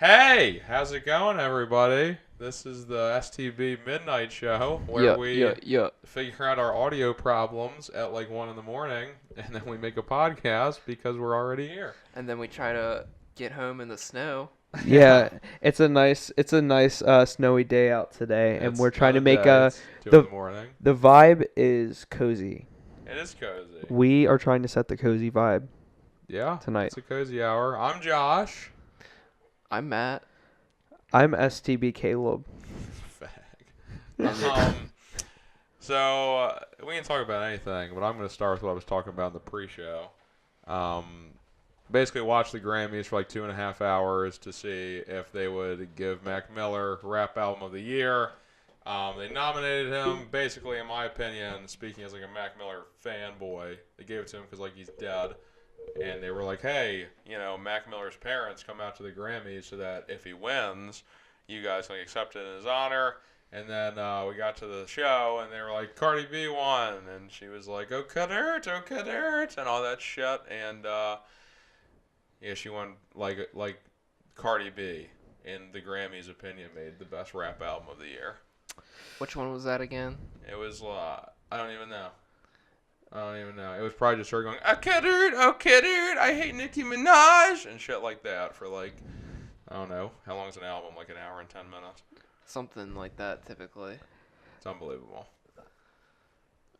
Hey, how's it going, everybody? This is the STB Midnight Show where Yeah, we yeah, yeah. figure out our audio problems at like 1 in the morning and then we make a podcast because we're already here. And then we try to get home in the snow. Yeah, Yeah, it's a nice snowy day out today, and it's we're trying not to a make day, a it's 2 in the the morning. the vibe is cozy. It is cozy. We are trying to set the cozy vibe Yeah, tonight. it's a cozy hour. I'm Josh. I'm Matt. I'm STB Caleb. Fag. So we can talk about anything, but I'm going to start with what I was talking about in the pre-show. Um, Basically watched the Grammys for like 2.5 hours to see if they would give Mac Miller Rap Album of the Year. They nominated him. Basically, in my opinion, speaking as like a Mac Miller fanboy, they gave it to him because like he's dead, and they were like, "Hey, Mac Miller's parents come out to the Grammys so that if he wins, you guys can accept it in his honor." And then we got to the show, and they were like, "Cardi B won," and she was like, "Oh, oh, and all that shit, and yeah, she won like Cardi B, in the Grammys' opinion, made the best rap album of the year. Which one was that again? It was I don't even know. I don't even know. It was probably just her going, I hate Nicki Minaj," and shit like that for like, I don't know, how long is an album? Like an hour and 10 minutes. Something like that, typically. It's unbelievable.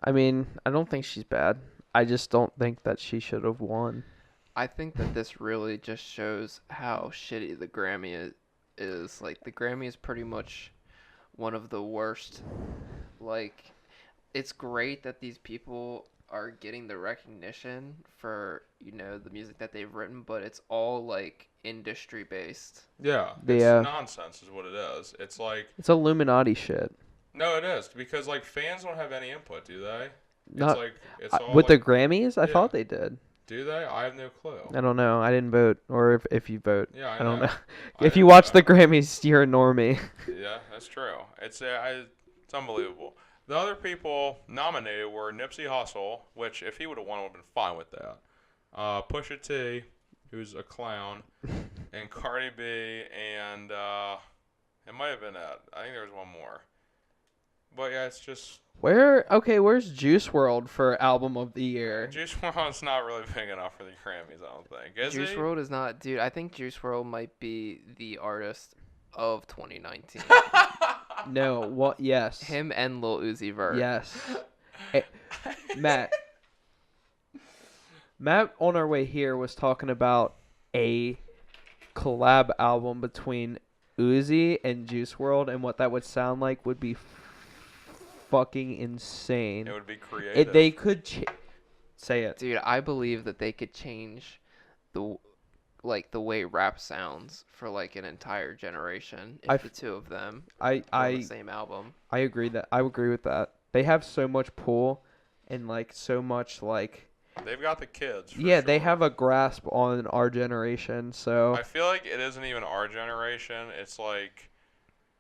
I mean, I don't think she's bad. I just don't think that she should have won. I think that this really just shows how shitty the Grammy is. Like, the Grammy is pretty much one of the worst. Like, it's great that these people are getting the recognition for, the music that they've written, but it's all, like, industry based. Yeah, it's Yeah, nonsense is what it is. It's like, it's Illuminati shit. no, it is, because like fans don't have any input, do they? It's Not like, it's all with the like, Grammys. I yeah. thought they did. Do they? I have no clue. I don't know. I didn't vote, or if you vote, Yeah, I I don't know. know. I If you didn't watch vote. the Grammys, you're a normie. Yeah, that's true. It's unbelievable. The other people nominated were Nipsey Hussle, which if he would have won, I would have been fine with that. Pusha T, who's a clown, and Cardi B, and it might have been that. I think there was one more. But yeah, it's just Where's Juice World for album of the year? Juice WRLD's not really big enough for the Grammys, I don't think. Is Juice he? WRLD is not, dude. I think Juice WRLD might be the artist of 2019. No, what? Yes. Him and Lil Uzi Vert. Yes. Eh, Matt. Matt on our way here was talking about a collab album between Uzi and Juice World, and what that would sound like would be fucking insane. It would be creative. They could say it. Dude, I believe that they could change the the way rap sounds for like an entire generation if the two of them I were on the I same album. I agree with that. They have so much pull and like so much like They've got the kids. For yeah, they sure. have a grasp on our generation. So I feel like it isn't even our generation. It's like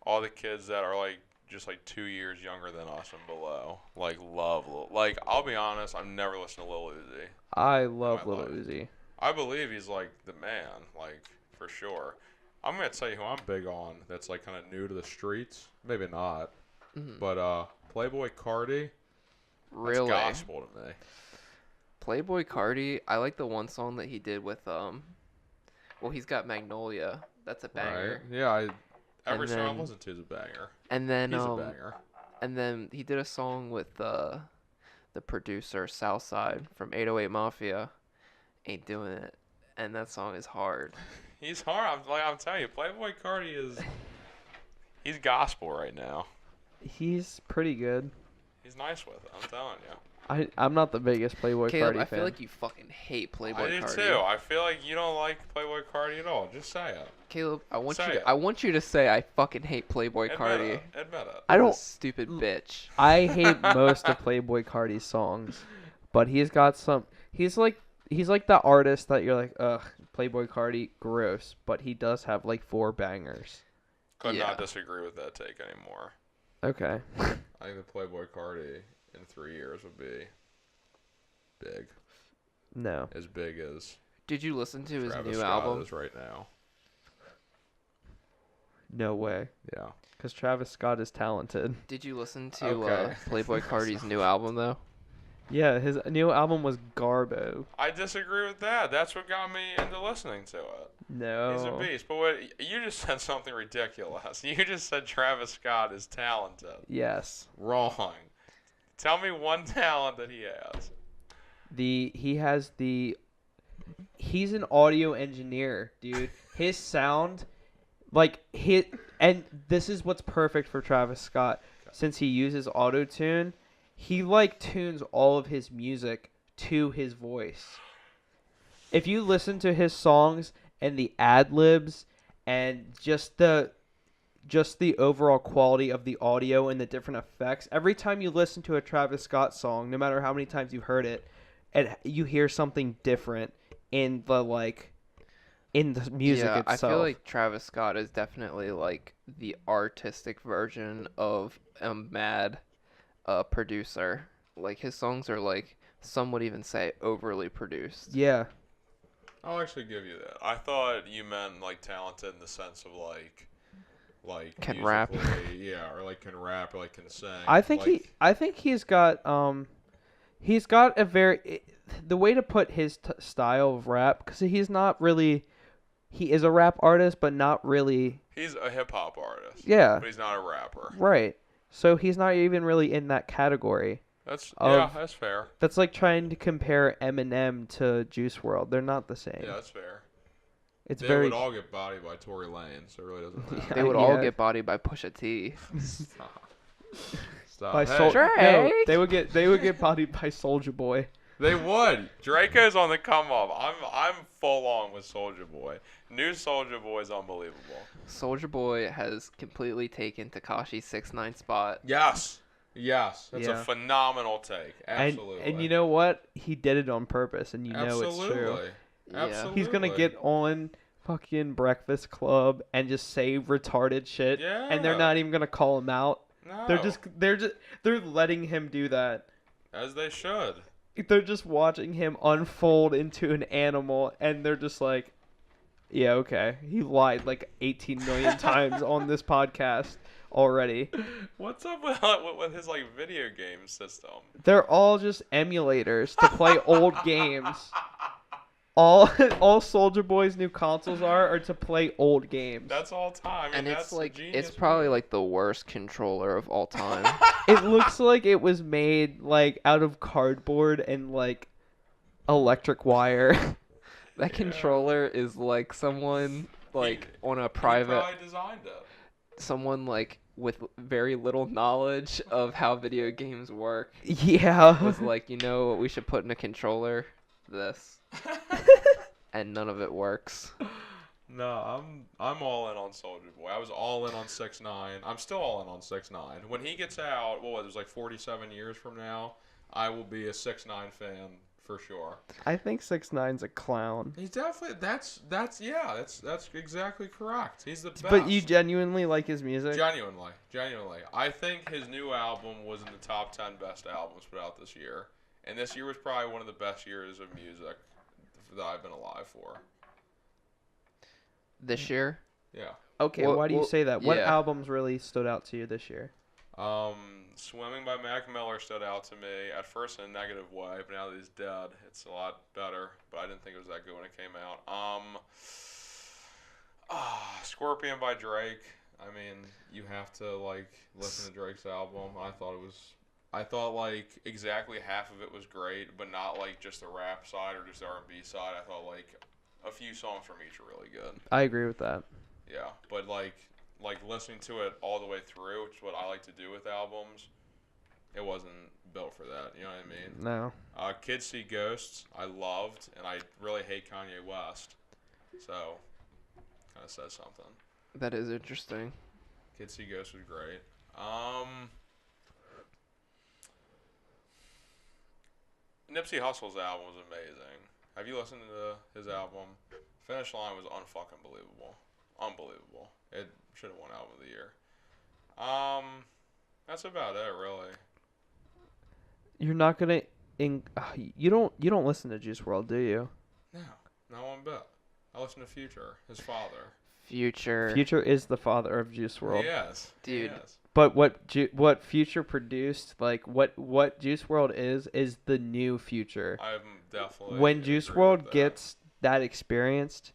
all the kids that are like just like 2 years younger than us and below. Like love like I'll be honest, I've never listened to Lil Uzi. I love my Lil life. Uzi. I believe he's like the man, like for sure. I'm gonna tell you who I'm big on. That's like kind of new to the streets. Maybe not, Mhm. but Playboy Cardi. Really? That's gospel to me. Playboy Cardi, I like the one song that he did with well, he's got Magnolia. That's a banger. Right? Yeah. Every And song I then- listen to is a banger. And then He's a banger. and then he did a song with the producer Southside from 808 Mafia. Ain't Doing It. And that song is hard. He's hard. I'm telling you, Playboy Cardi is. He's gospel right now. He's pretty good. He's nice with it. I'm telling you. I'm not the biggest Playboy Caleb, Cardi I fan. feel like you fucking hate Playboy I do Cardi. too. I feel like you don't like Playboy Cardi at all. Just say it. Caleb, I want Say you it. to I want you to say I fucking hate Playboy Admit Cardi. it. Admit it. I You don't. stupid bitch. I hate most of Playboy Cardi's songs, but he's got some. He's like the artist that you're like, ugh, Playboy Cardi, gross. But he does have like 4 bangers. Could Yeah. not disagree with that take anymore. Okay. I think the Playboy Cardi in 3 years would be big. No. As big as Did you listen to his Travis new Scott album? is right now. No way. Yeah. Because Travis Scott is talented. Did you listen to Okay. Playboy Cardi's new album though? Yeah, his new album was Garbo. I disagree with that. That's what got me into listening to it. No. He's a beast. But what you just said something ridiculous. You just said Travis Scott is talented. Yes. Wrong. Tell me one talent that he has. He's an audio engineer, dude. His sound, and this is what's perfect for Travis Scott. Since he uses auto-tune, he tunes all of his music to his voice. If you listen to his songs and the ad-libs and just the overall quality of the audio and the different effects, every time you listen to a Travis Scott song, no matter how many times you've heard it, you hear something different in the music Yeah, itself. I feel like Travis Scott is definitely the artistic version of a mad producer. Like his songs are some would even say overly produced. Yeah. I'll actually give you that. I thought you meant talented in the sense of Can rap. musically, yeah, or can rap or can sing. I think he's got a very the way to put his style of rap, cuz he is a rap artist but not really. He's a hip hop artist. Yeah. But he's not a rapper. Right. So he's not even really in that category. That's Of- that's fair. That's like trying to compare Eminem to Juice WRLD. They're not the same. Yeah, that's fair. It's They very would all get bodied by Tory Lanez, so it really doesn't matter. They would all Yeah. get bodied by Pusha T. Stop. Stop. by Hey, Sol- Drake. No, they would get bodied by Soulja Boy. they would. Draco's on the come up. I'm full on with Soldier Boy. New Soldier Boy is unbelievable. Soldier Boy has completely taken Tekashi's 6ix9ine spot. Yes. Yes. That's a Yeah. phenomenal take. Absolutely. And you know what? He did it on purpose, and know it's true. Absolutely. Yeah. Absolutely. He's gonna get on fucking Breakfast Club and just say retarded shit, and they're Yeah. not even gonna call him out. No. They're letting him do that. As they should. They're just watching him unfold into an animal, and they're just like, yeah, okay. He lied 18 million times on this podcast already. What's up with his video game system? They're all just emulators to play old games. All Soulja Boy's new consoles are to play old games. That's all time. And that's it's a genius it's probably move. the worst controller of all time. It looks like it was made out of cardboard and electric wire. That controller is someone on a He private probably designed it. someone with very little knowledge of how video games work Yeah. was you know what we should put in a controller? This. And none of it works. No, I'm all in on Soldier Boy. I was all in on 6ix9ine. I'm still all in on 6ix9ine. When he gets out, it was 47 years from now, I will be a 6ix9ine fan for sure. I think 6ix9ine's a clown. He's definitely that's exactly correct. He's the best. But you genuinely like his music? Genuinely. I think his new album was in the top 10 best albums put out this year. And this year was probably one of the best years of music that I've been alive for. This year? Yeah. Okay, Well- why do you well, say that? What yeah. albums really stood out to you this year? Swimming by Mac Miller stood out to me at first in a negative way, but now that he's dead, it's a lot better. But I didn't think it was that good when it came out. Scorpion by Drake. I mean, you have to listen to Drake's album. I thought exactly half of it was great, but not just the rap side or just the R&B side. I thought a few songs from each are really good. I agree with that. Yeah, but listening to it all the way through, which is what I like to do with albums, it wasn't built for that. You know what I mean? No. Kids See Ghosts, I loved, and I really hate Kanye West, so kind of says something. That is interesting. Kids See Ghosts was great. Nipsey Hussle's album was amazing. Have you listened to his album? Finish Line was unfucking believable. Unbelievable. It should have won Album of the Year. That's about it, really. You're not gonna. You don't listen to Juice WRLD, do you? No, not one bit. I listen to Future, his father. Future. Future is the father of Juice WRLD. Yes, Dude. Yes. But what Future produced, like what Juice WRLD is the new Future. I'm definitely. When Juice agree with WRLD that. gets that experienced,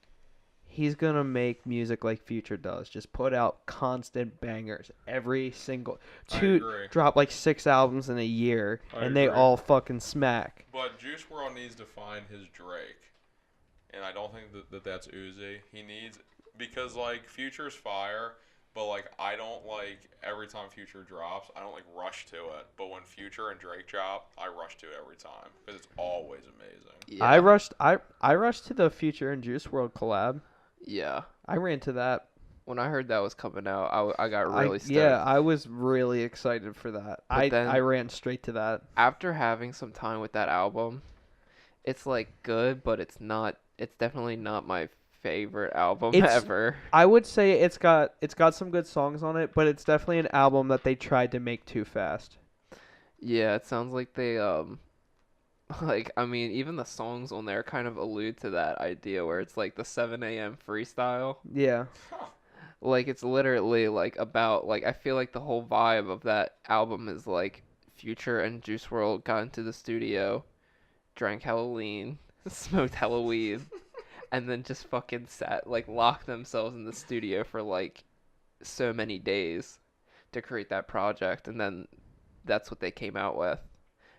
he's gonna make music like Future does. Just put out constant bangers every single I two agree. drop like 6 albums in a year, I and they agree. all fucking smack. But Juice WRLD needs to find his Drake, and I don't think that's Uzi. He needs because like Future's fire, but like I don't like every time Future drops, I don't like rush to it. But when Future and Drake drop, I rush to it every time because it's always amazing. Yeah. I rushed to the Future and Juice WRLD collab. Yeah. I ran to that. When I heard that was coming out, I got really stoked. Yeah, I was really excited for that. But then- I ran straight to that. After having some time with that album, it's like good, but it's definitely not my favorite album It's- ever. I would say it's got some good songs on it, but it's definitely an album that they tried to make too fast. Yeah, it sounds like they like I mean even the songs on there kind of allude to that idea where it's like the 7 a.m. freestyle. Yeah. Like it's literally like about like I feel like the whole vibe of that album is like Future and Juice WRLD got into the studio, drank hella lean, smoked hella weed, and then just fucking sat like locked themselves in the studio for like so many days to create that project, and then that's what they came out with,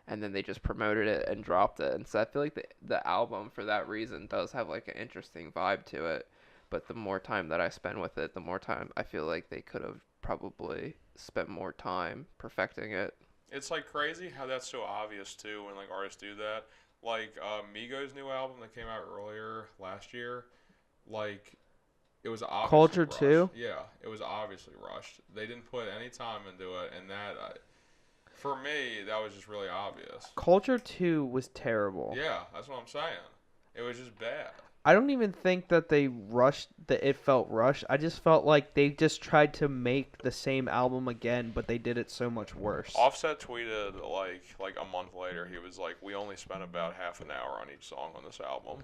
and then they just promoted it and dropped it. And so I feel like the album for that reason does have like an interesting vibe to it. But the more time that I spend with it, the more time I feel like they could have probably spent more time perfecting it. It's like crazy how that's so obvious too when like artists do that. Like Migos' new album that came out earlier last year, like it was obviously Culture rushed. 2? Yeah, it was obviously rushed. They didn't put any time into it, and that for me that was just really obvious. Culture 2 was terrible. Yeah, that's what I'm saying. It was just bad. I don't even think that they rushed that it felt rushed. I just felt like they just tried to make the same album again, but they did it so much worse. Offset tweeted like a month later. He was like, "We only spent about half an hour on each song on this album."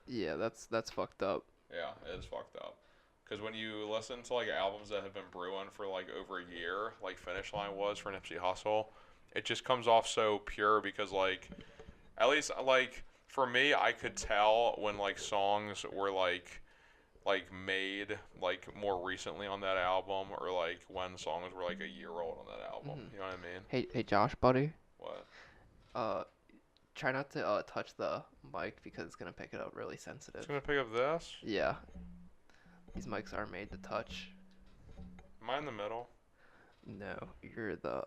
Yeah, that's fucked up. Yeah, it is fucked up. Because when you listen to like albums that have been brewing for like over a year, like Finish Line was for Nipsey Hussle, it just comes off so pure because like, at least like for me, I could tell when like songs were like made like more recently on that album, or like when songs were like a year old on that album. Mhm. You know what I mean? Hey Josh, buddy. What? Try not to touch the mic because it's gonna pick it up really sensitive. It's gonna pick up this. Yeah. These mics are made to touch. Am I in the middle? No, you're the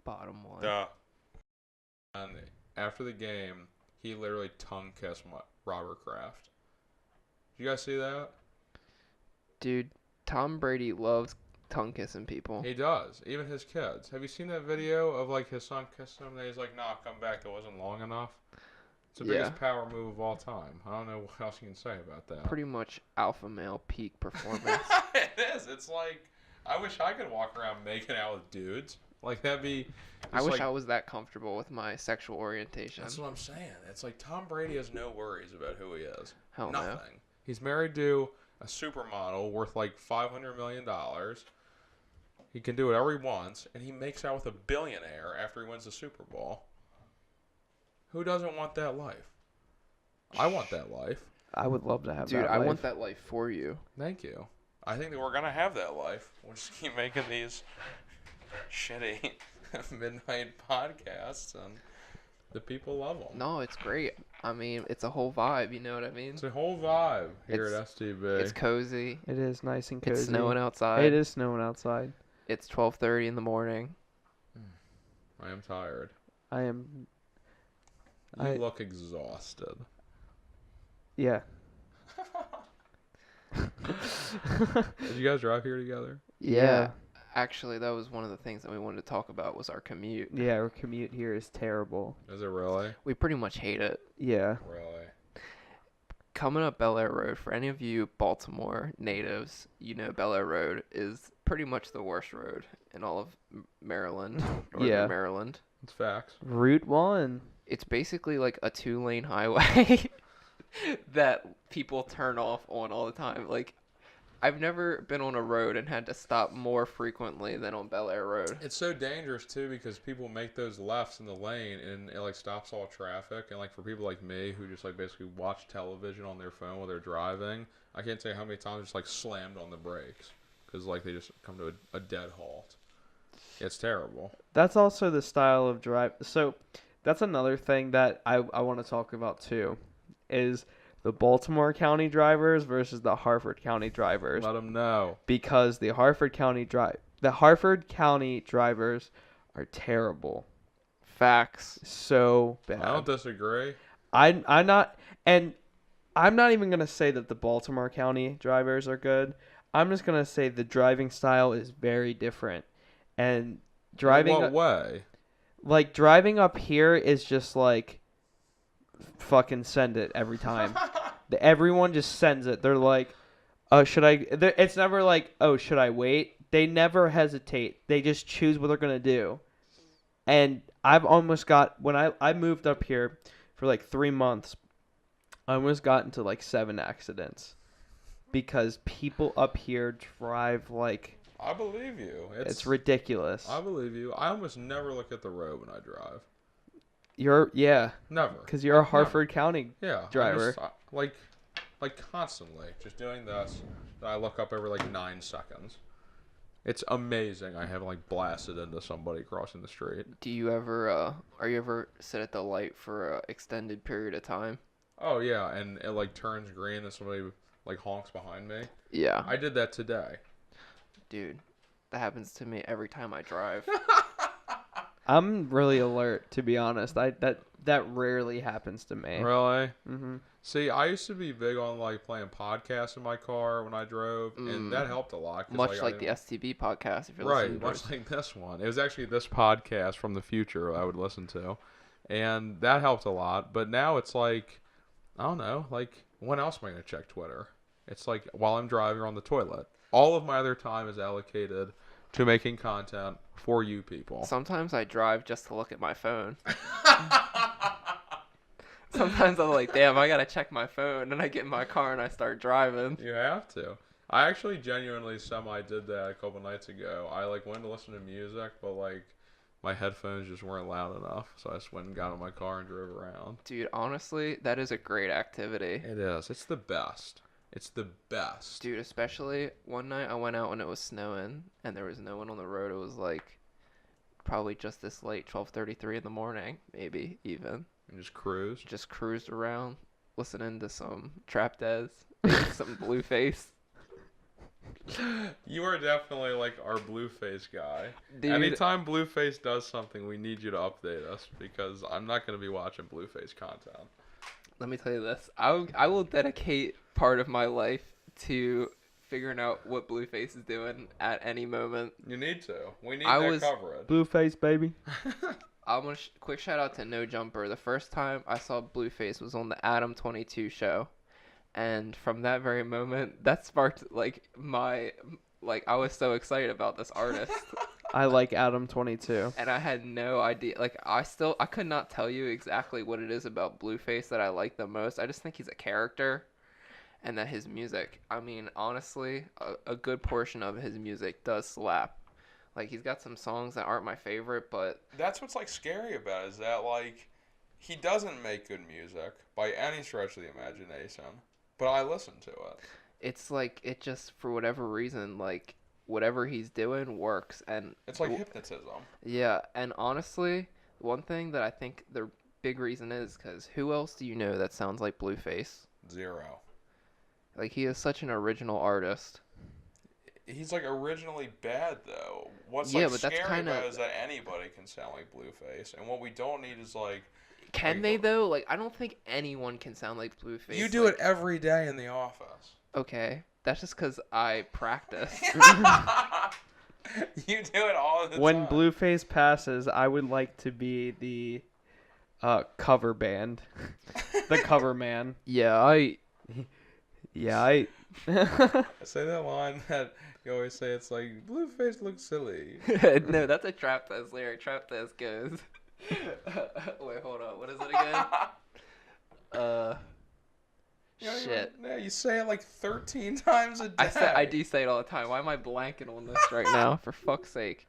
bottom one. Duh. And after the game, he literally tongue kissed Robert Kraft. Did you guys see that? Dude, Tom Brady loves tongue kissing people. He does. Even his kids. Have you seen that video of like his son kissing him? And he's like, "Nah, come back. That wasn't long enough." It's the biggest power move of all time. I don't know what else you can say about that. Pretty much alpha male peak performance. It is. It's like I wish I could walk around making out with dudes. Like that'd be. I wish like, I was that comfortable with my sexual orientation. That's what I'm saying. It's like Tom Brady has no worries about who he is. Hell no. Nothing. He's married to a supermodel worth like $500 million. He can do whatever he wants, and he makes out with a billionaire after he wins the Super Bowl. Who doesn't want that life? I want that life. I would love to have Dude, that I life. want that life for you. Thank you. I think that we're gonna have that life. We'll just keep making these shitty midnight podcasts, and the people love them. No, it's great. I mean, it's a whole vibe, you know what I mean? It's a whole vibe here at STB. It's cozy. It is nice and cozy. It's snowing outside. It is snowing outside. It's 12:30 in the morning. I am tired. I am. You look exhausted. Yeah. Did you guys drive here together? Yeah. Actually, that was one of the things that we wanted to talk about was our commute. Yeah, our commute here is terrible. Is it really? We pretty much hate it. Yeah. Really? Coming up Bel Air Road, for any of you Baltimore natives, you know Bel Air Road is pretty much the worst road in all of Maryland, Northern Yeah. Maryland. It's facts. Route 1. It's basically like a 2-lane highway that people turn off on all the time. Like, I've never been on a road and had to stop more frequently than on Bel Air Road. It's so dangerous too because people make those lefts in the lane and it like stops all traffic. And like for people like me who just like basically watch television on their phone while they're driving, I can't tell you how many times I just like slammed on the brakes because like they just come to a dead halt. It's terrible. That's also the style of drive. So that's another thing that I want to talk about too, is the Baltimore County drivers versus the Harford County drivers. Let them know. Because the Harford County drivers are terrible. Facts. So bad. I don't disagree. I'm not even gonna say that the Baltimore County drivers are good. I'm just gonna say the driving style is very different. And driving In what way? like driving up here is just like fucking send it every time. Everyone just sends it. They're like, "Oh, should I?" It's never like, "Oh, should I wait?" They never hesitate. They just choose what they're gonna do. And I've almost got when I moved up here for like 3 months, I almost got into like 7 accidents because people up here drive like I believe you. it's ridiculous. I believe you. I almost never look at the road when I drive. Yeah, Never. because you're a Never. Harford County. Yeah. driver. Like constantly. Just doing this. I look up every like 9 seconds. It's amazing. I haven't like blasted into somebody crossing the street. Do you ever are you ever sit at the light for an extended period of time? Oh yeah, and it like turns green and somebody like honks behind me. Yeah. I did that today. Dude, That happens to me every time I drive. I'm really alert, to be honest. That rarely happens to me. Really? Mm-hmm. See, I used to be big on like playing podcasts in my car when I drove, and that helped a lot. 'Cause, Much I like the didn't- STB podcast, if you're right, listening to much it. like this one. It was actually this podcast from the future I would listen to, and that helped a lot. But now it's like, I don't know, like when else am I gonna check Twitter? It's like while I'm driving or on the toilet. All of my other time is allocated to making content for you people. Sometimes I drive just to look at my phone. Sometimes I'm like, damn, I gotta check my phone, and I get in my car and I start driving. You have to. I actually genuinely did that a couple nights ago. I like went to listen to music, but like my headphones just weren't loud enough, so I just went and got in my car and drove around. Dude, honestly, that is a great activity. It is. It's the best. It's the best. Dude, especially one night I went out when it was snowing and there was no one on the road. It was like probably just this late, 12:33 in the morning, maybe even. And just cruise. Just cruised around listening to some Trap Des, maybe some Blueface. You are definitely like our Blueface guy. Dude, Anytime Blueface does something, we need you to update us because I'm not going to be watching Blueface content. let me tell you this. I will dedicate part of my life to figuring out what Blueface is doing at any moment. You need to. We need I that was- coverage. Blueface, baby. I'm gonna quick shout out to No Jumper. The first time I saw Blueface was on the Adam 22 show, and from that very moment, that sparked like I was so excited about this artist, I like Adam 22. and I had no idea. Like I could not tell you exactly what it is about Blueface that I like the most. I just think he's a character, and that his music. I mean, honestly, a good portion of his music does slap. Like he's got some songs that aren't my favorite, but That's what's like scary about it, is that like he doesn't make good music by any stretch of the imagination, but I listen to it. it's like it just for whatever reason, like whatever he's doing works. And It's like hypnotism. yeah, and honestly, one thing that I think the big reason is because who else do you know that sounds like Blueface? Zero. Like he is such an original artist. He's like originally bad though. What's Yeah, like but that's scary kinda- about it is that anybody can sound like Blueface, and what we don't need is like Can Like- they though? Like I don't think anyone can sound like Blueface. you do like, it every day in the office. Okay, that's just because I practice. You do it all the When time. Blueface passes, I would like to be the cover band. The cover man. Yeah, Yeah, I Say that line that you always say. It's like Blueface looks silly. no, that's a Trap Test lyric. Trap Test goes. Wait, hold on. What is it again? Shit. Yeah, you say it like 13 times a day. I do say it all the time. Why am I blanking on this right now? For fuck's sake.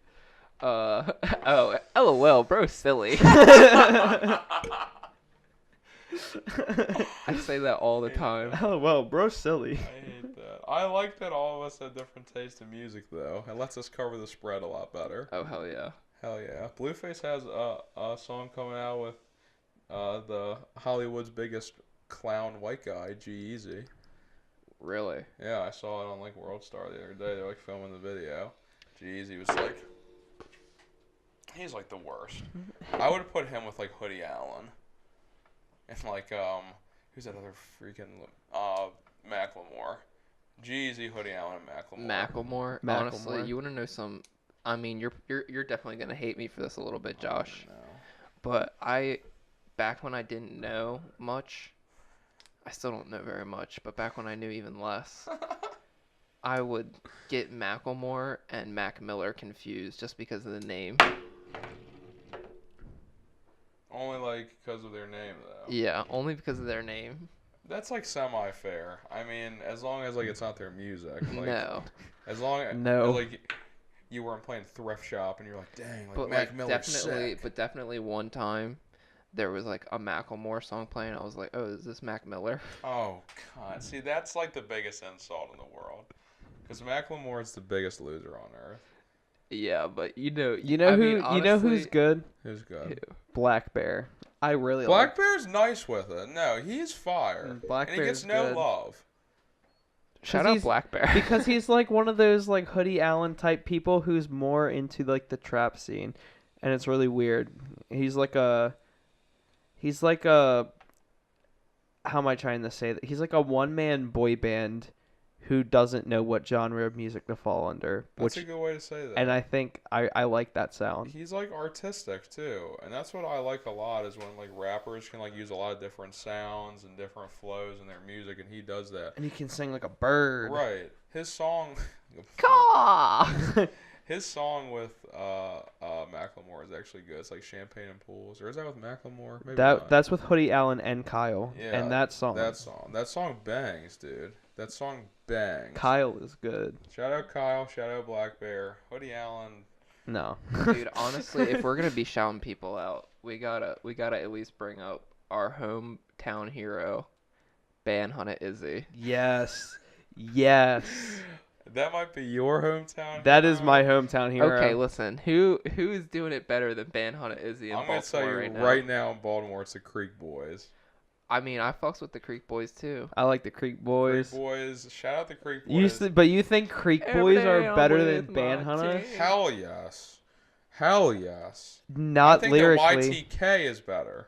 Oh, LOL, bro, silly. I say that all the time. Oh well, bro, silly. I hate that. I like that all of us have different taste in music, though. It lets us cover the spread a lot better. Oh, hell yeah. Hell yeah. Blueface has a song coming out with the Hollywood's biggest clown white guy, G-Eazy. Really? Yeah, I saw it on like World Star the other day. They're like filming the video. G-Eazy was like, he's like the worst. I would put him with like Hoodie Allen. And like who's that other freaking Macklemore. G-Eazy, Hoodie Allen, and Macklemore. Macklemore? Honestly, you want to know some... I mean, you're definitely going to hate me for this a little bit, Josh. No. But back when I didn't know much, I still don't know very much, but back when I knew even less, I would get Macklemore and Mac Miller confused just because of the name. Only like because of their name, though. Yeah, only because of their name. That's like semi-fair. I mean, as long as like it's not their music. Like, No. As long as No. like you weren't playing Thrift Shop and you're like, dang, like But Mac like Miller's definitely, sick. but definitely one time, there was like a Macklemore song playing. I was like, oh, is this Mac Miller? Oh God! See, that's like the biggest insult in the world. Because Macklemore is the biggest loser on earth. Yeah, but you know You mean, know who's honestly- good? Who's good? Who? Black Bear. I really Black Bear's nice with it. No, he's fire. Black and he gets Bear's no good. love. Shout 'Cause out he's- Black Bear. because he's like one of those like Hoodie Allen type people who's more into like the trap scene, and it's really weird. He's like a how am I trying to say that? He's like a one-man boy band who doesn't know what genre of music to fall under, That's which a good way to say that. and I think I like that sound. He's like artistic too, and that's what I like a lot is when like rappers can like use a lot of different sounds and different flows in their music, and he does that. And he can sing like a bird. Right. His song, Caw! his song with Macklemore is actually good. It's like Champagne and Pools, or is that with Macklemore? Maybe not. That's with Hoodie Allen and Kyle. Yeah, and that song. That song bangs, dude. That song bangs. Kyle is good. Shout out Kyle. Shout out Black Bear. Hoodie Allen. No. Dude, honestly, if we're gonna be shouting people out, we gotta at least bring up our hometown hero, Ban Hunter Izzy. Yes. Yes. That might be your hometown. That is hero. my hometown hero. Okay, listen, who's doing it better than Ban Hunter Izzy in I'm gonna tell Baltimore you right now? now in Baltimore, it's the Creek Boys. I mean, I fucks with the Creek Boys too. I like the Creek Boys. Creek Boys. Shout out the Creek Boys. But you think Creek Every Boys day are I'm better with than my Ban Hunter? team. Hell yes. Hell yes. I Not think lyrically. that YTK is better.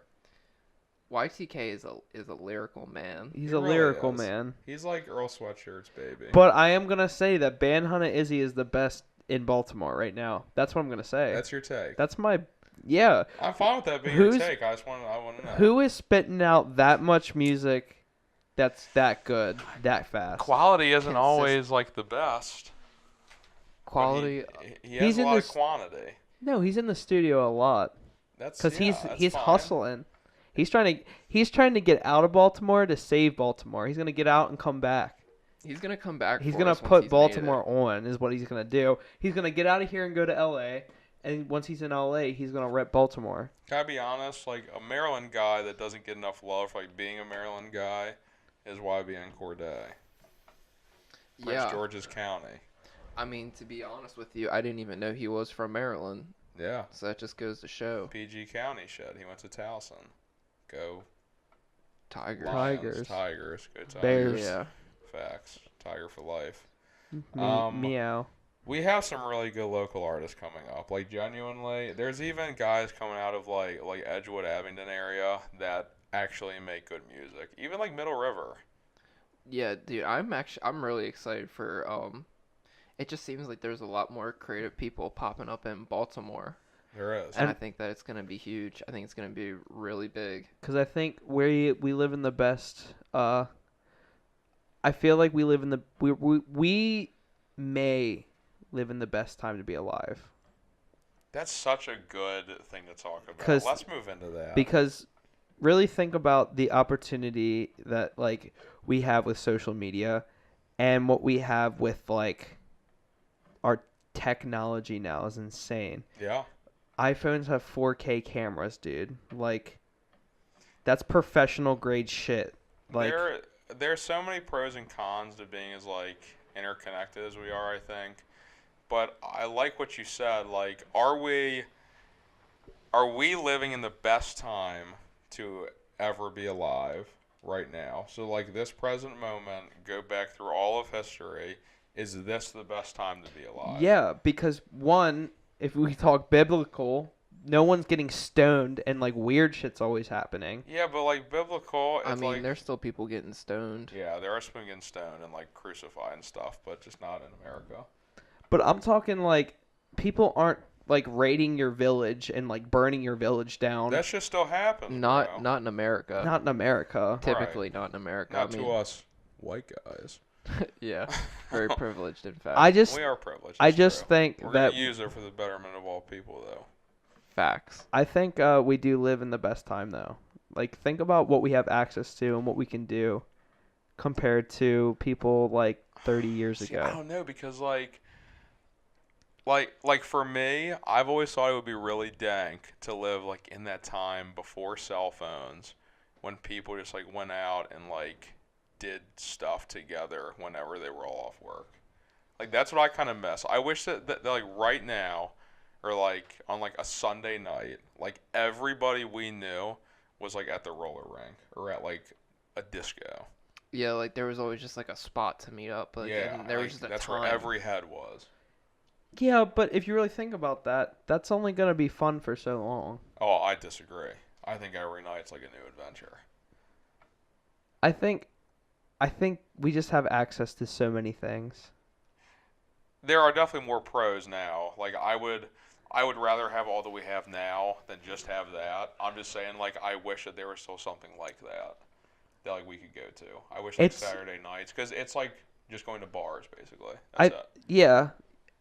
YTK is a lyrical man. He's He a really lyrical is. man. He's like Earl Sweatshirts, baby. But I am gonna say that Ban Hunter Izzy is the best in Baltimore right now. That's what I'm gonna say. That's your take. That's my yeah. I'm fine with that being your Who's- take. I want to know. Who is spitting out that much music that's that good, that fast? Quality isn't Consist- always like the best. but Quality. He He's has a in lot this- of quantity. No, he's in the studio a lot That's because that's he's fine. hustling. He's trying to get out of Baltimore to save Baltimore. He's gonna get out and come back. He's gonna come back. He's for gonna us once put he's made Baltimore on, is what he's gonna do. He's gonna get out of here and go to LA, and once he's in LA, he's gonna rep Baltimore. Can I be honest? Like a Maryland guy that doesn't get enough love for like being a Maryland guy is YBN Corday. it. Prince Yeah. George's County. I mean, to be honest with you, I didn't even know he was from Maryland. Yeah. So that just goes to show. PG County shit. He went to Towson. Go Tigers. Lions. Tigers. Tigers. Go Tigers. Bears. Yeah. Facts. Tiger for life. Meow. We have some really good local artists coming up. Like genuinely, there's even guys coming out of like Edgewood, Abingdon area that actually make good music. Even like Middle River. Yeah, dude, I'm really excited for it just seems like there's a lot more creative people popping up in Baltimore. There is. And I think that it's gonna be huge. I think it's gonna be really big. Because I think we live in the best. I feel like we live in the we may live in the best time to be alive. That's such a good thing to talk about. 'Cause- Let's move into that. Because really think about the opportunity that like we have with social media and what we have with like our technology now is insane. Yeah. iPhones have 4K cameras, dude. Like that's professional grade shit. Like There's so many pros and cons to being as like interconnected as we are, I think. But I like what you said. Like, are we living in the best time to ever be alive right now? So like this present moment, go back through all of history. Is this the best time to be alive? yeah, because one, if we talk biblical, no one's getting stoned and like weird shit's always happening. Yeah, but like biblical, it's I mean, like there's still people getting stoned. yeah, there are people getting stoned and like crucified and stuff, but just not in America. But I'm talking like people aren't like raiding your village and like burning your village down. That shit still happens. bro. Not in America. Not in America. Typically not in America. Not I mean, to us white guys. yeah, very privileged in fact. I just We are privileged. I it's just true. think We're that gonna use it for the betterment of all people, though. Facts. I think we do live in the best time though. Like think about what we have access to and what we can do compared to people like 30 years See, ago. I don't know because like for me, I've always thought it would be really dank to live like in that time before cell phones, when people just like went out and like did stuff together whenever they were all off work. Like that's what I kind of miss. I wish that like right now, or like on like a Sunday night, like everybody we knew was like at the roller rink or at like a disco. Yeah, like there was always just like a spot to meet up, but Yeah, then there was like, just a that's time. where every head was. Yeah, but if you really think about that, that's only going to be fun for so long. Oh, I disagree. I think every night's like a new adventure. I think we just have access to so many things. There are definitely more pros now. Like I would rather have all that we have now than just have that. I'm just saying like I wish that there was still something like that like we could go to. I wish like It's- Saturday nights cuz it's like just going to bars basically. I That's it. yeah,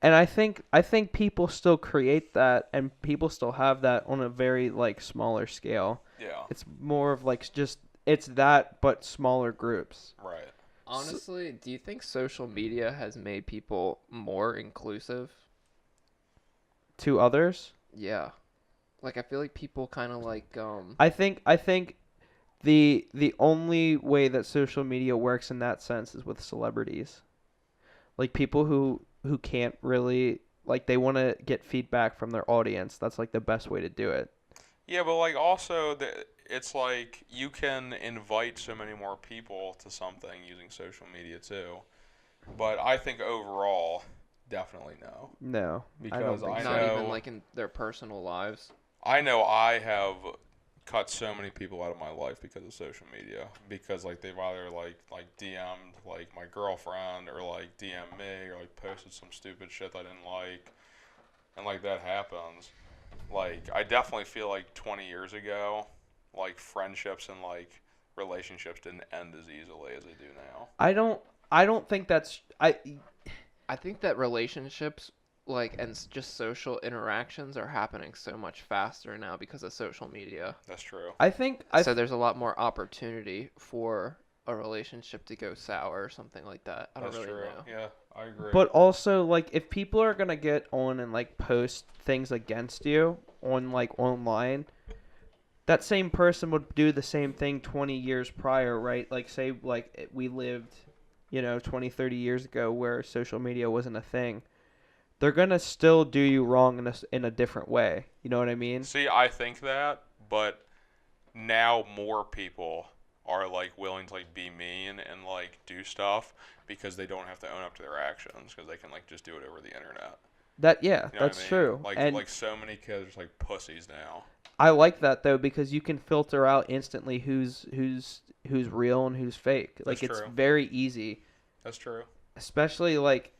and I think people still create that and people still have that on a very like smaller scale. Yeah. It's more of like just it's that but smaller groups. Right. Honestly, do you think social media has made people more inclusive? To others, Yeah. Like I feel like people kind of like I think the only way that social media works in that sense is with celebrities. Like people who can't really like they want to get feedback from their audience. That's like the best way to do it. Yeah, but like also it's like you can invite so many more people to something using social media too. But I think overall, definitely no. No, Because think I not know even like in their personal lives. I know I have cut so many people out of my life because of social media. Because like they've either like DM'd like my girlfriend or like DM'd me or like posted some stupid shit that I didn't like, and like that happens. Like I definitely feel like 20 years ago, like friendships and like relationships didn't end as easily as they do now. I don't think that's I think that relationships like and just social interactions are happening so much faster now because of social media. That's true. I think So there's a lot more opportunity for a relationship to go sour or something like that. I don't That's really true. know. Yeah, I agree. But also, like, if people are gonna get on and like post things against you on like online, that same person would do the same thing 20 years prior, right? Like, say, like we lived, 20, 30 years ago where social media wasn't a thing. They're gonna still do you wrong in a different way. You know what I mean? See, I think that, but now more people are like willing to like be mean and like do stuff because they don't have to own up to their actions because they can like just do it over the internet. Yeah, You know what that's I mean? true. Like And like so many kids are just like pussies now. I like that though because you can filter out instantly who's real and who's fake. Like That's it's true. very easy. That's true. Especially like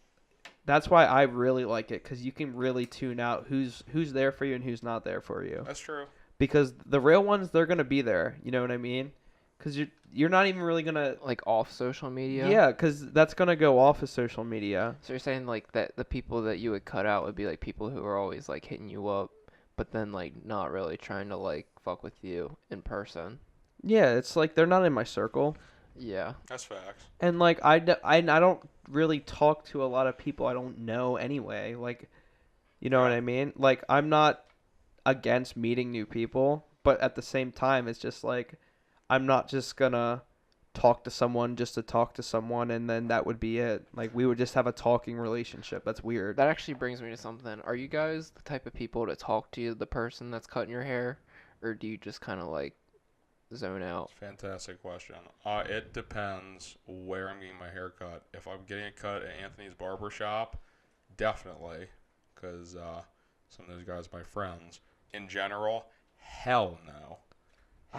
that's why I really like it because you can really tune out who's there for you and who's not there for you. That's true. Because the real ones, they're gonna be there. You know what I mean? Because you're not even really gonna. Like off social media. Yeah, because that's gonna go off of social media. So you're saying like that the people that you would cut out would be like people who are always like hitting you up, but then like not really trying to like fuck with you in person. Yeah, it's like they're not in my circle. Yeah. That's facts. And like I don't really talk to a lot of people I don't know anyway. Like, you know what Yeah. I mean? Like I'm not against meeting new people, but at the same time it's just like I'm not just gonna talk to someone just to talk to someone and then that would be it. Like we would just have a talking relationship. That's weird. That actually brings me to something. Are you guys the type of people to talk to the person that's cutting your hair, or do you just kind of like zone out? Fantastic question. It depends where I'm getting my hair cut. If I'm getting it cut at Anthony's barber shop, definitely, because some of those guys are my friends. In general, hell no.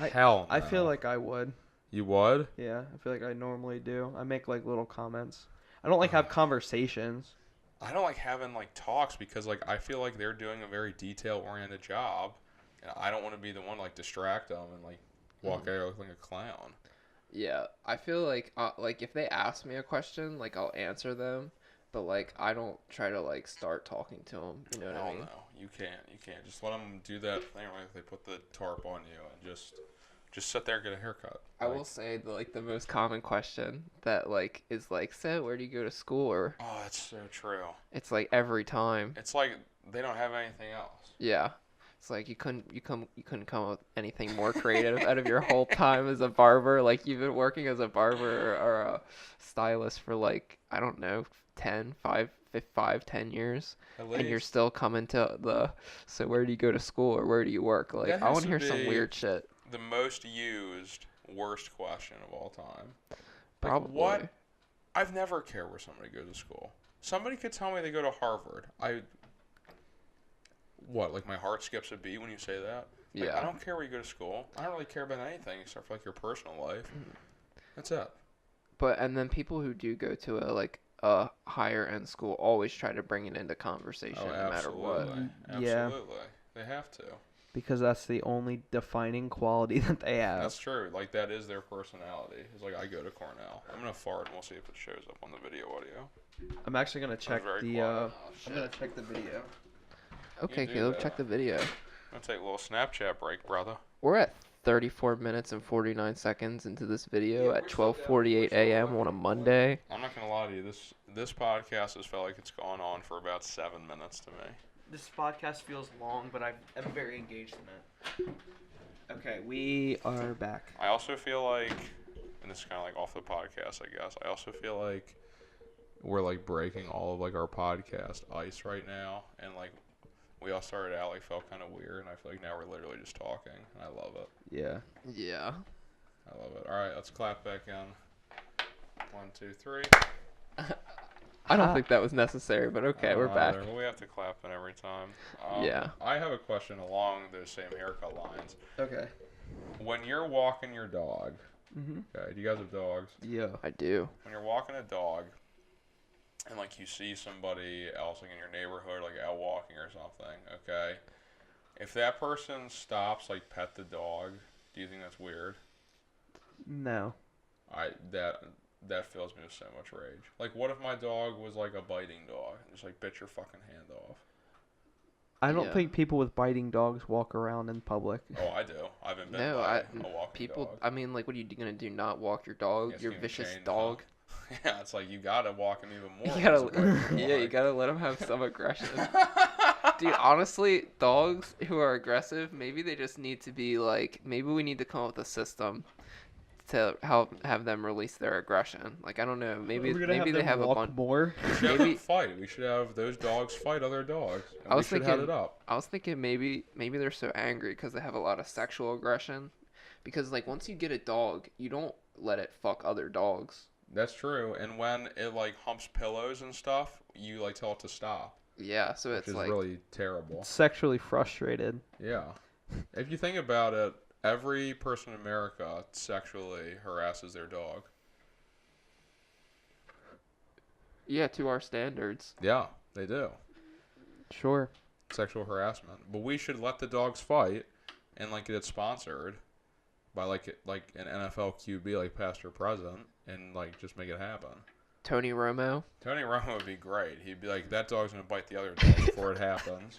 Hell no. I feel like I would. You would? Yeah, I feel like I normally do. I make like little comments. I don't like have conversations. I don't like having like talks because like I feel like they're doing a very detail oriented job, and I don't want to be the one to, like distract them and like walk out looking like a clown. Yeah, I feel like if they ask me a question, like I'll answer them, but like I don't try to like start talking to them. You know what I Hell mean? no, you can't. You can't. Just let them do that thing where they put the tarp on you and just sit there and get a haircut. I Like, will say the most common question that like is like, so where do you go to school? Or oh, that's so true. it's like every time. It's like they don't have anything else. Yeah. It's like you couldn't come up with anything more creative out of your whole time as a barber. Like you've been working as a barber or a stylist for like, I don't know, 10 years, At and you're least. still coming to so where do you go to school or where do you work? Like That I has want to to hear some be weird shit. The most used worst question of all time. Like, Probably. what? I've never cared where somebody goes to school. Somebody could tell me they go to Harvard. What, like my heart skips a beat when you say that? Like, Yeah. I don't care where you go to school. I don't really care about anything except for like your personal life. That's it. But and then people who do go to a higher end school always try to bring it into conversation Oh, no matter what. absolutely. Yeah. Absolutely. They have to. Because that's the only defining quality that they have. That's true. Like that is their personality. It's like I go to Cornell. I'm gonna fart and we'll see if it shows up on the video audio. I'm actually gonna check very the. quiet. I'm gonna check the video. Okay, do Caleb, that. check the video. I'm gonna take a little Snapchat break, brother. We're at 34 minutes and 49 seconds into this video Yeah, at we're still 12:48 still a.m. going. on a Monday. I'm not gonna lie to you. This podcast has felt like it's gone on for about 7 minutes to me. This podcast feels long, but I'm very engaged in it. Okay, we are back. I also feel like, and this is kind of like off the podcast, I guess. I also feel like we're like breaking all of like our podcast ice right now, and like we all started out like felt kind of weird, and I feel like now we're literally just talking, and I love it. Yeah. Yeah. I love it. All right, let's clap back in. 1, 2, 3. I don't think that was necessary, but okay, we're back. Well, we have to clap in every time. Yeah. I have a question along those same haircut lines. Okay. When you're walking your dog, Mhm. okay, do you guys have dogs? Yeah. I do. When you're walking a dog, and like you see somebody else like in your neighborhood like out walking or something, okay, if that person stops like pet the dog, do you think that's weird? No. That fills me with so much rage. Like, what if my dog was like a biting dog and just like bit your fucking hand off? I don't Yeah. think people with biting dogs walk around in public. Oh, I do. I've been bitten No, by I a walking people. dog. I mean, like, what are you gonna do? Not walk your dog? Yes, Your give him vicious chains, dog? huh? Yeah, it's like you gotta walk him even more. You gotta, once he bites your yeah, you leg. gotta let him have some aggression. Dude, honestly, dogs who are aggressive, maybe they just need to be like, maybe we need to come up with a system to help have them release their aggression. Like, I don't know, maybe they have a walk bunch. more. We should have maybe- them fight. We should have those dogs fight other dogs. And I we was should head thinking- it up. I was thinking maybe they're so angry because they have a lot of sexual aggression. Because like once you get a dog, you don't let it fuck other dogs. That's true. And when it like humps pillows and stuff, you like tell it to stop, Yeah, so which it's is like really terrible. Sexually frustrated. Yeah. If you think about it, every person in America sexually harasses their dog. yeah, to our standards. Yeah, they do. Sure. Sexual harassment. But we should let the dogs fight and like get it sponsored by like an NFL QB like past or present and like just make it happen. Tony Romo. Tony Romo would be great. He'd be like, that dog's gonna bite the other dog before it happens,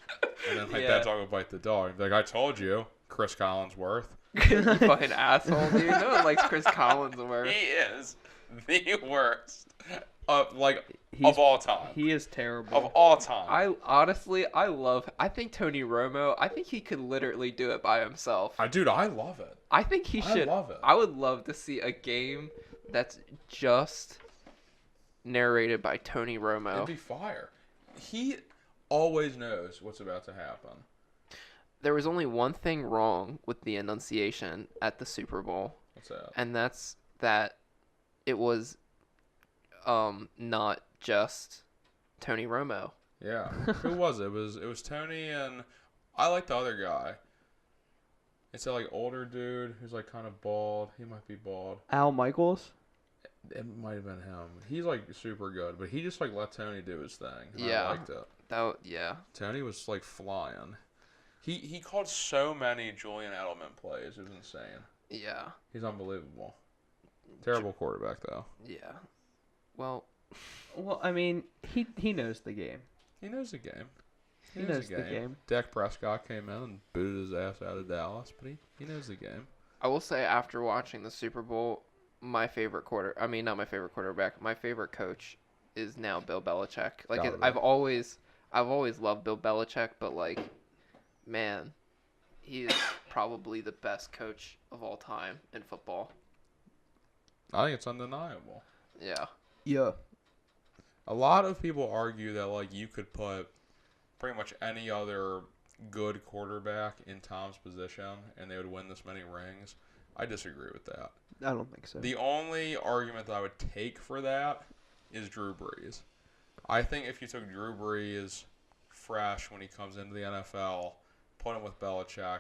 and then Yeah. that dog would bite the dog. He'd be like, I told you, Chris Collinsworth. You fucking asshole, dude. No one likes Chris Collinsworth. He is the worst of He's, all time. he is terrible. Of all time. I think Tony Romo, I think he could literally do it by himself. Dude, I love it. I think he should. I love it. I would love to see a game that's just narrated by Tony Romo. It'd be fire. He always knows what's about to happen. There was only one thing wrong with the enunciation at the Super Bowl, What's that? and that's that it was not just Tony Romo. Yeah. Who was it? It was Tony and I like the other guy. It's that older dude who's kind of bald. He might be bald. Al Michaels. It might have been him. He's super good, but he just let Tony do his thing. And Yeah. I liked it. Yeah. Tony was flying. He called so many Julian Edelman plays. It was insane. Yeah. He's unbelievable. Terrible quarterback though. Yeah. Well, Well, I mean, he knows the game. He knows the game. He knows the game. Dak Prescott came in and booted his ass out of Dallas, but he knows the game. I will say after watching the Super Bowl, my favorite not my favorite quarterback, my favorite coach is now Bill Belichick. Gotta be. I've always loved Bill Belichick, but man, he is probably the best coach of all time in football. I think it's undeniable. Yeah. Yeah. A lot of people argue that you could put pretty much any other good quarterback in Tom's position and they would win this many rings. I disagree with that. I don't think so. The only argument that I would take for that is Drew Brees. I think if you took Drew Brees fresh when he comes into the NFL, put him with Belichick,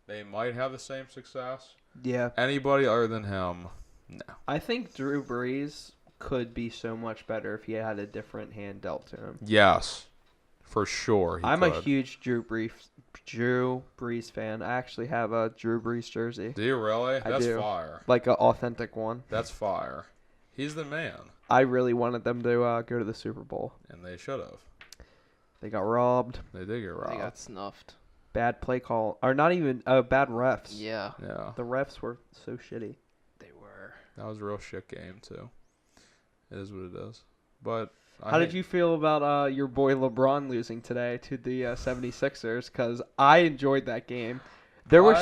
they might have the same success. Yeah. Anybody other than him, no. I think Drew Brees could be so much better if he had a different hand dealt to him. Yes, for sure. I'm a huge Drew Brees fan. I actually have a Drew Brees jersey, Do you really? I That's do. fire. like an authentic one. That's fire. He's the man, I really wanted them to go to the Super Bowl. and they should have. They got robbed. They did get robbed. They got snuffed. Bad play call, or not even bad refs. Yeah, Yeah, The refs were so shitty. they were. that was a real shit game too. It is what it is. But How did you feel about your boy LeBron losing today to the 76ers? Because I enjoyed that game. There were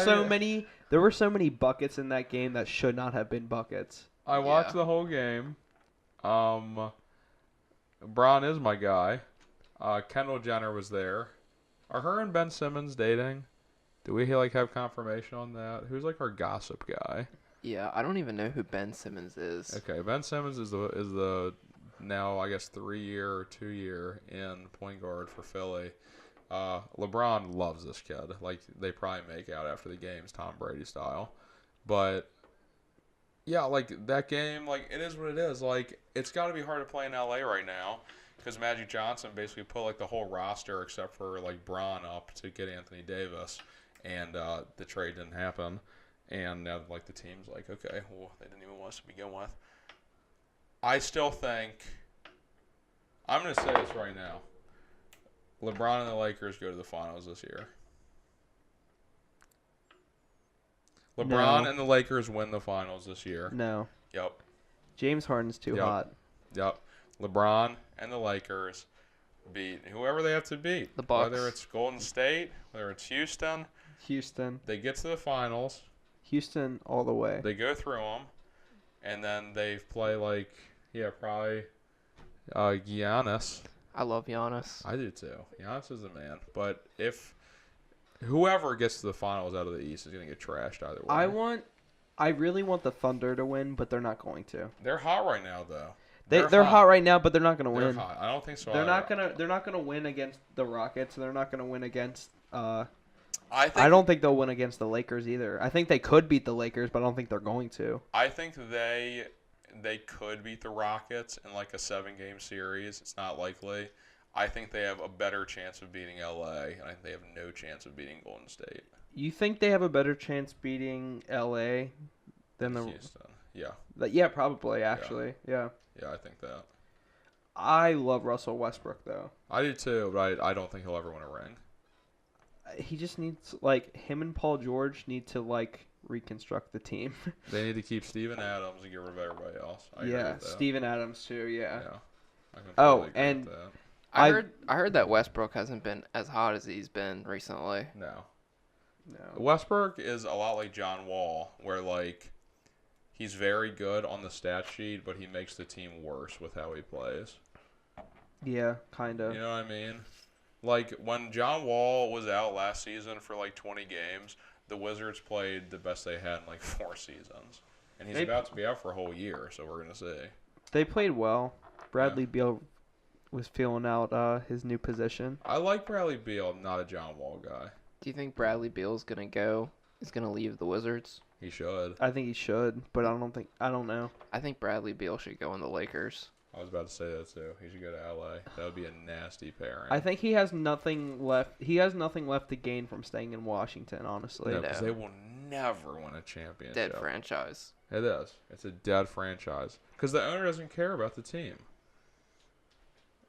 so many buckets in that game that should not have been buckets. I watched Yeah. the whole game. Bron is my guy. Kendall Jenner was there. Are her and Ben Simmons dating? Do we have confirmation on that? Who's our gossip guy? Yeah, I don't even know who Ben Simmons is. Okay, Ben Simmons is the now I guess 3-year or 2-year in point guard for Philly. LeBron loves this kid. They probably make out after the games, Tom Brady style. But yeah, that game, it is what it is. It's got to be hard to play in LA right now because Magic Johnson basically put the whole roster except for Bron up to get Anthony Davis, and the trade didn't happen. And now the team's okay, well, they didn't even want us to begin with. I still think I'm going to say this right now. LeBron and the Lakers go to the finals this year. LeBron No. and the Lakers win the finals this year. No. Yep. James Harden's too Yep. hot. Yep. LeBron and the Lakers beat whoever they have to beat. The Bucks. Whether it's Golden State, whether it's Houston, Houston. they get to the finals. Houston all the way. They go through them, and then they play probably Giannis. I love Giannis. I do too. Giannis is the man. But if whoever gets to the finals out of the East is going to get trashed either way. I really want the Thunder to win, but they're not going to. They're hot right now, though. They're hot right now, but they're not going to They're win. hot. I don't think so. They're either. not gonna win against the Rockets. They're not gonna win against. I don't think they'll win against the Lakers either. I think they could beat the Lakers, but I don't think they're going to. I think they could beat the Rockets in a 7-game series. It's not likely. I think they have a better chance of beating LA, and I think they have no chance of beating Golden State. You think they have a better chance beating LA than the? Houston. Yeah. Yeah, probably. Actually, yeah. Yeah, I think that. I love Russell Westbrook though. I do too, but I don't think he'll ever win a ring. He just needs like him and Paul George need to like reconstruct the team. They need to keep Steven Adams and get rid of everybody else. I agree yeah, with that. Steven Adams too. Yeah. Yeah. I completely Oh, agree and- with that. I heard that Westbrook hasn't been as hot as he's been recently. No. No. Westbrook is a lot like John Wall, where like he's very good on the stat sheet, but he makes the team worse with how he plays. Yeah, kind of. You know what I mean? Like when John Wall was out last season for like 20 games, the Wizards played the best they had in like 4 seasons, and he's They- about to be out for a whole year, so we're gonna see. They played well. Bradley Beal was feeling out his new position. I like Bradley Beal, not a John Wall guy. Do you think Bradley Beal's gonna go? He's gonna leave the Wizards? He should. I think he should, but I don't know. I think Bradley Beal should go in the Lakers. I was about to say that too. He should go to LA. That would be a nasty pairing. I think he has nothing left. He has nothing left to gain from staying in Washington, honestly. no, because No. they will never win a championship. Dead franchise. It is. It's a dead franchise because the owner doesn't care about the team.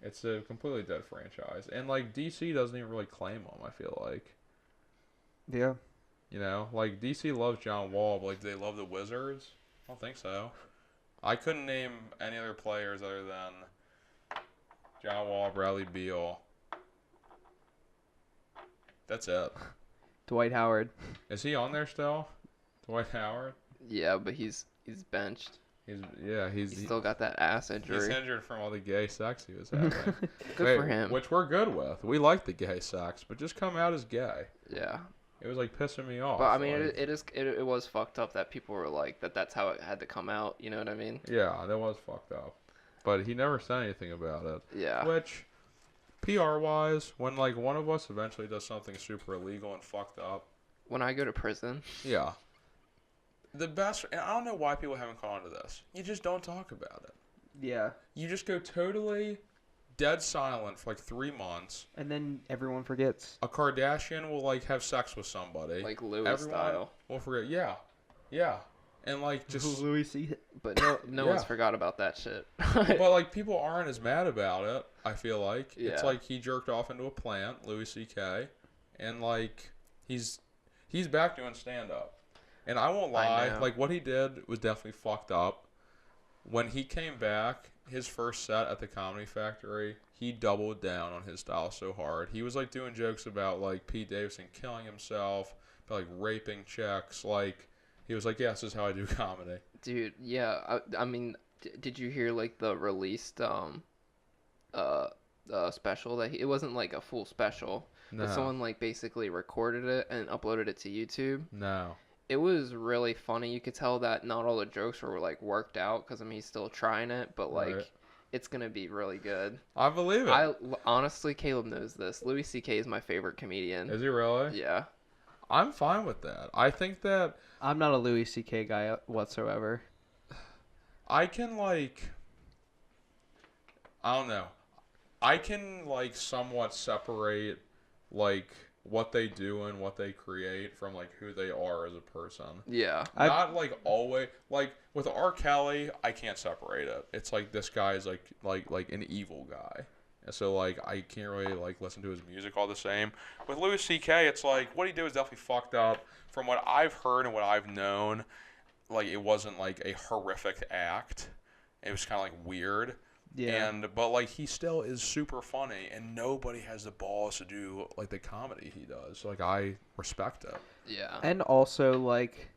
It's a completely dead franchise, and like DC doesn't even really claim him. I feel like, Yeah. you know, like DC loves John Wall, but like do they love the Wizards? I don't think so. I couldn't name any other players other than John Wall, Bradley Beal. That's it. Dwight Howard. Is he on there still? Dwight Howard? Yeah, but he's benched. He's He's still got that ass he's injury. injured from all the gay sex he was having. Good Wait, for him. Which we're good with. We like the gay sex, but just come out as gay. Yeah, It was like pissing me off. but I mean, like, it was fucked up that people were like that's how it had to come out. You know what I mean? yeah, that was fucked up. But he never said anything about it. Yeah. Which, PR wise, when like one of us eventually does something super illegal and fucked up, When I go to prison, yeah. The best, and I don't know why people haven't caught on to this. You just don't talk about it. Yeah. You just go totally dead silent for like 3 months. And then everyone forgets. A Kardashian will like have sex with somebody. like Louis Everyone style, will forget. Yeah, and like just. Louis C. but no Yeah. one's forgot about that shit. But like people aren't as mad about it. I feel like it's Yeah. like he jerked off into a plant, Louis C.K., and like he's back doing stand up. And I won't lie, know. like what he did was definitely fucked up. When he came back, his first set at the Comedy Factory, he doubled down on his style so hard. He was like doing jokes about like Pete Davidson killing himself, about like raping chicks. Like he was like, "Yeah, this is how I do comedy." Dude, yeah. I mean, did you hear like the released special that it wasn't like a full special, No, but someone like basically recorded it and uploaded it to YouTube. no. It was really funny. You could tell that not all the jokes were like worked out because I mean he's still trying it, but like Right. it's gonna be really good. I believe it. Honestly, Caleb knows this. Louis C.K. is my favorite comedian. Is he really? Yeah. I'm fine with that. I think that I'm not a Louis C.K. guy whatsoever. I can like I don't know. I can like somewhat separate like what they do and what they create from like who they are as a person. Yeah. Not like always like with R. Kelly, I can't separate it. It's like this guy is like an evil guy. And so like I can't really like listen to his music all the same. With Louis C.K., it's like what he did was definitely fucked up. From what I've heard and what I've known, like it wasn't like a horrific act. It was kind of like weird. Yeah. But like he still is super funny, and nobody has the balls to do like the comedy he does. So, like I respect it. Yeah. And also, like,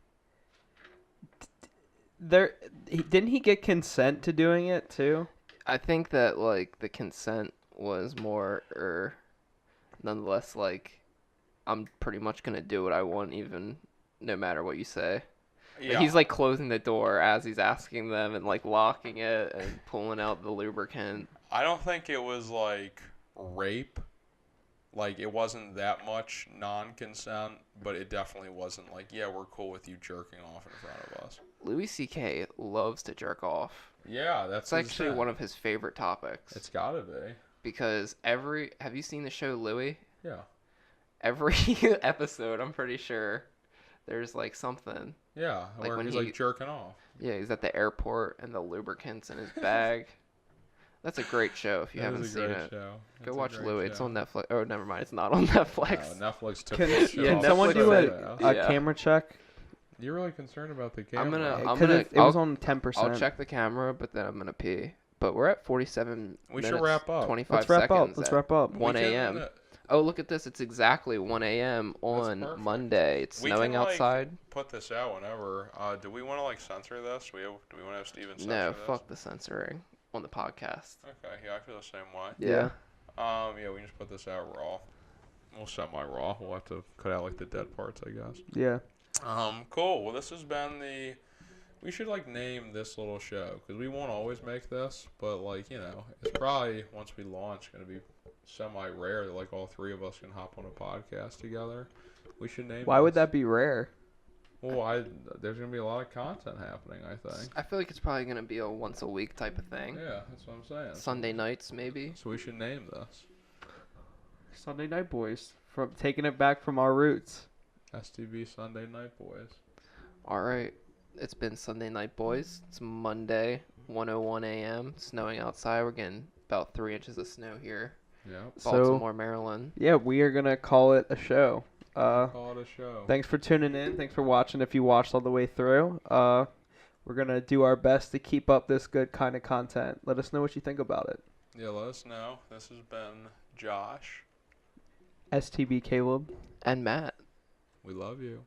didn't he get consent to doing it too? I think that like the consent was more nonetheless like I'm pretty much gonna do what I want even no matter what you say. Like, he's like closing the door as he's asking them and like locking it and pulling out the lubricant. I don't think it was like rape. Like it wasn't that much non-consent, but it definitely wasn't like, yeah, we're cool with you jerking off in front of us. Louis C.K. loves to jerk off. Yeah, that's It's actually one of his favorite topics. It's gotta be. Because have you seen the show Louis? Yeah. Every episode, I'm pretty sure there's like something. Yeah, Like where when he's he- like jerking off. Yeah, he's at the airport and the lubricant's in his bag. That's a great show if you That haven't is a seen great it. show. Go It's a watch great Louie. It's show. on Netflix. Oh, never mind. It's not on Netflix. No, Netflix took Can, the show yeah, can off someone Netflix do said a yeah. camera check? You're really concerned about the camera. I'm gonna- I'm Because gonna- it was I'll- on 10%. I'll check the camera, but then I'm gonna pee. But we're at 47 We minutes, should wrap up. 25 Let's wrap seconds. up. Let's at wrap up. 1 We can, a.m. Oh, look at this. It's exactly 1 a.m. on perfect. Monday. It's We snowing can, like, outside. put this out whenever. Do we want to like censor this? Do we want to have Steven censor No, this? fuck the censoring on the podcast. Okay, yeah, I feel the same way. Yeah. Yeah, we can just put this out raw. Well, semi-raw. We'll have to cut out like the dead parts, I guess. Yeah. Cool. Well, this has been the. We should like name this little show because we won't always make this, but like it's probably once we launch going to be semi-rare that like all three of us can hop on a podcast together. We should name. Why would this. that be rare? Well, there's going to be a lot of content happening, I think. I feel like it's probably gonna be a once a week type of thing. Yeah, that's what I'm saying. Sunday nights maybe. So we should name this Sunday Night Boys. From taking it back from our roots. STV Sunday Night Boys. All right. It's been Sunday Night Boys. It's Monday, 1:01 a.m. Snowing outside. We're getting about 3 inches of snow here. Yep. So- Baltimore, Maryland. Yeah, we are gonna call it a show. Call it a show. Thanks for tuning in. Thanks for watching. If you watched all the way through, we're gonna do our best to keep up this good kind of content. Let us know what you think about it. Yeah, let us know. This has been Josh. STB Caleb. And Matt. We love you.